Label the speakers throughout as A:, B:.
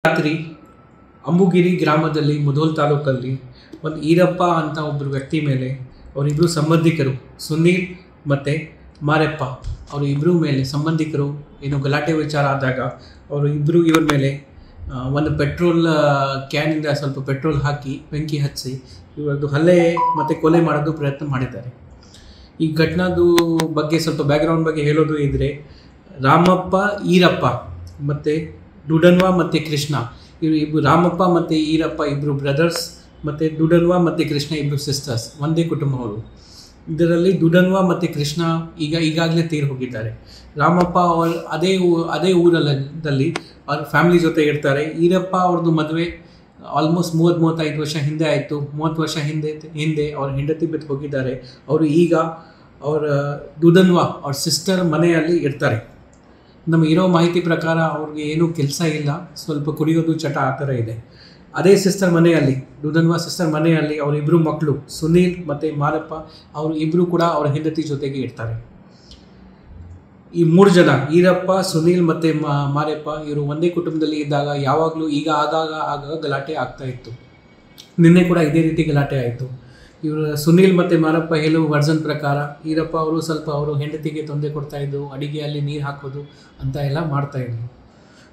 A: ರಾತ್ರಿ ಅಂಬುಗಿರಿ ಗ್ರಾಮದಲ್ಲಿ ಮುಧೋಲ್ ತಾಲೂಕಲ್ಲಿ ಒಂದು ಈರಪ್ಪ ಅಂತ ಒಬ್ಬರು ವ್ಯಕ್ತಿ ಮೇಲೆ ಅವರಿಬ್ಬರು ಸಂಬಂಧಿಕರು ಸುನೀಲ್ ಮತ್ತು ಮಾರೆಪ್ಪ ಅವರು ಇಬ್ಬರು ಮೇಲೆ ಸಂಬಂಧಿಕರು ಏನು ಗಲಾಟೆ ವಿಚಾರ ಆದಾಗ ಅವರು ಇಬ್ಬರು ಇವರ ಮೇಲೆ ಒಂದು ಪೆಟ್ರೋಲ್ ಕ್ಯಾನಿಂದ ಸ್ವಲ್ಪ ಪೆಟ್ರೋಲ್ ಹಾಕಿ ಬೆಂಕಿ ಹಚ್ಚಿ ಇವರದ್ದು ಹಲ್ಲೆ ಮತ್ತು ಕೊಲೆ ಮಾಡೋದು ಪ್ರಯತ್ನ ಮಾಡಿದ್ದಾರೆ. ಈ ಘಟನಾದು ಬಗ್ಗೆ ಸ್ವಲ್ಪ ಬ್ಯಾಕ್ಗ್ರೌಂಡ್ ಬಗ್ಗೆ ಹೇಳೋದು ಇದ್ದರೆ, ರಾಮಪ್ಪ ಈರಪ್ಪ ಮತ್ತು ಡುಡನ್ವಾ ಮತ್ತು ಕೃಷ್ಣ ಇಬ್ಬರು, ರಾಮಪ್ಪ ಮತ್ತು ಈರಪ್ಪ ಇಬ್ಬರು ಬ್ರದರ್ಸ್ ಮತ್ತು ಡುಡನ್ವಾ ಮತ್ತು ಕೃಷ್ಣ ಇಬ್ಬರು ಸಿಸ್ಟರ್ಸ್, ಒಂದೇ ಕುಟುಂಬವರು. ಇದರಲ್ಲಿ ಡುಡನ್ವಾ ಮತ್ತು ಕೃಷ್ಣ ಈಗಾಗಲೇ ತೀರಿ ಹೋಗಿದ್ದಾರೆ. ರಾಮಪ್ಪ ಅವರು ಅದೇ ಊರಲ್ಲಿ ಅವ್ರ ಫ್ಯಾಮಿಲಿ ಜೊತೆ ಇರ್ತಾರೆ. ಈರಪ್ಪ ಅವ್ರದ್ದು ಮದುವೆ ಆಲ್ಮೋಸ್ಟ್ 30-35 ವರ್ಷ ಹಿಂದೆ ಆಯಿತು. 30 ವರ್ಷ ಹಿಂದೆ ಅವ್ರ ಹೆಂಡತಿ ಬಿಟ್ಟು ಹೋಗಿದ್ದಾರೆ. ಅವರು ಈಗ ಅವರ ಡುಡನ್ವಾ ಅವ್ರ ಸಿಸ್ಟರ್ ಮನೆಯಲ್ಲಿ ಇರ್ತಾರೆ. ನಮಗೆ ಇರೋ ಮಾಹಿತಿ ಪ್ರಕಾರ ಅವ್ರಿಗೆ ಏನೂ ಕೆಲಸ ಇಲ್ಲ, ಸ್ವಲ್ಪ ಕುಡಿಯೋದು ಚಟ ಆ ಥರ ಇದೆ. ಅದೇ ಸಿಸ್ಟರ್ ಮನೆಯಲ್ಲಿ, ಡುಡನ್ವಾ ಸಿಸ್ಟರ್ ಮನೆಯಲ್ಲಿ ಅವರಿಬ್ಬರು ಮಕ್ಕಳು ಸುನೀಲ್ ಮತ್ತು ಮಾರಪ್ಪ ಅವರು ಇಬ್ಬರು ಕೂಡ ಅವರ ಹೆಂಡತಿ ಜೊತೆಗೆ ಇರ್ತಾರೆ. ಈ 3 ಜನ ಈರಪ್ಪ, ಸುನೀಲ್ ಮತ್ತು ಮಾರಪ್ಪ ಇವರು ಒಂದೇ ಕುಟುಂಬದಲ್ಲಿ ಇದ್ದಾಗ ಯಾವಾಗಲೂ ಆಗಾಗ ಗಲಾಟೆ ಆಗ್ತಾ ಇತ್ತು. ನಿನ್ನೆ ಕೂಡ ಇದೇ ರೀತಿ ಗಲಾಟೆ ಆಯಿತು. ಇವರು ಸುನೀಲ್ ಮತ್ತು ಮಾರಪ್ಪ ಹೇಳುವ ವರ್ಜನ್ ಪ್ರಕಾರ ಈರಪ್ಪ ಅವರು ಸ್ವಲ್ಪ ಅವರು ಹೆಂಡತಿಗೆ ತೊಂದರೆ ಕೊಡ್ತಾಯಿದ್ರು, ಅಡಿಗೆಯಲ್ಲಿ ನೀರು ಹಾಕೋದು ಅಂತ ಎಲ್ಲ ಮಾಡ್ತಾಯಿದ್ರು.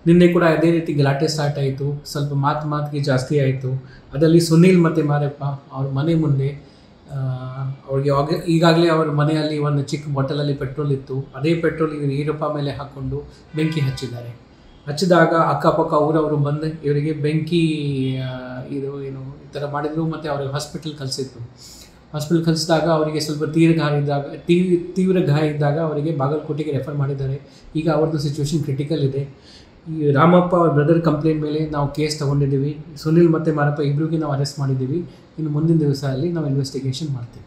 A: ನಿನ್ನೆ ಕೂಡ ಅದೇ ರೀತಿ ಗಲಾಟೆ ಸ್ಟಾರ್ಟ್ ಆಯಿತು. ಸ್ವಲ್ಪ ಮಾತಿಗೆ ಜಾಸ್ತಿ ಆಯಿತು. ಅದರಲ್ಲಿ ಸುನೀಲ್ ಮತ್ತು ಮಾರಪ್ಪ ಅವ್ರ ಮನೆ ಮುಂದೆ ಅವ್ರಿಗೆ ಈಗಾಗಲೇ ಅವ್ರ ಮನೆಯಲ್ಲಿ ಒಂದು ಚಿಕ್ಕ ಬಾಟಲಲ್ಲಿ ಪೆಟ್ರೋಲ್ ಇತ್ತು. ಅದೇ ಪೆಟ್ರೋಲ್ ಇವರು ಈರಪ್ಪ ಮೇಲೆ ಹಾಕ್ಕೊಂಡು ಬೆಂಕಿ ಹಚ್ಚಿದಾಗ ಅಕ್ಕಪಕ್ಕ ಊರವರು ಬಂದು ಇವರಿಗೆ ಬೆಂಕಿ ಈ ಥರ ಮಾಡಿದರು ಮತ್ತು ಅವ್ರಿಗೆ ಹಾಸ್ಪಿಟಲ್ ಕಳಿಸಿದಾಗ ಅವರಿಗೆ ಸ್ವಲ್ಪ ತೀವ್ರ ಗಾಯ ಇದ್ದಾಗ ಅವರಿಗೆ ಬಾಗಲಕೋಟೆಗೆ ರೆಫರ್ ಮಾಡಿದ್ದಾರೆ. ಈಗ ಅವ್ರದ್ದು ಸಿಚುವೇಶನ್ ಕ್ರಿಟಿಕಲ್ ಇದೆ. ಈ ರಾಮಪ್ಪ ಅವ್ರ ಬ್ರದರ್ ಕಂಪ್ಲೇಂಟ್ ಮೇಲೆ ನಾವು ಕೇಸ್ ತೊಗೊಂಡಿದ್ದೀವಿ. ಸುನೀಲ್ ಮತ್ತು ಮಾರಪ್ಪ ಇಬ್ಬರಿಗೆ ನಾವು ಅರೆಸ್ಟ್ ಮಾಡಿದ್ದೀವಿ. ಇನ್ನು ಮುಂದಿನ ದಿವಸದಲ್ಲಿ ನಾವು ಇನ್ವೆಸ್ಟಿಗೇಷನ್ ಮಾಡ್ತೀವಿ.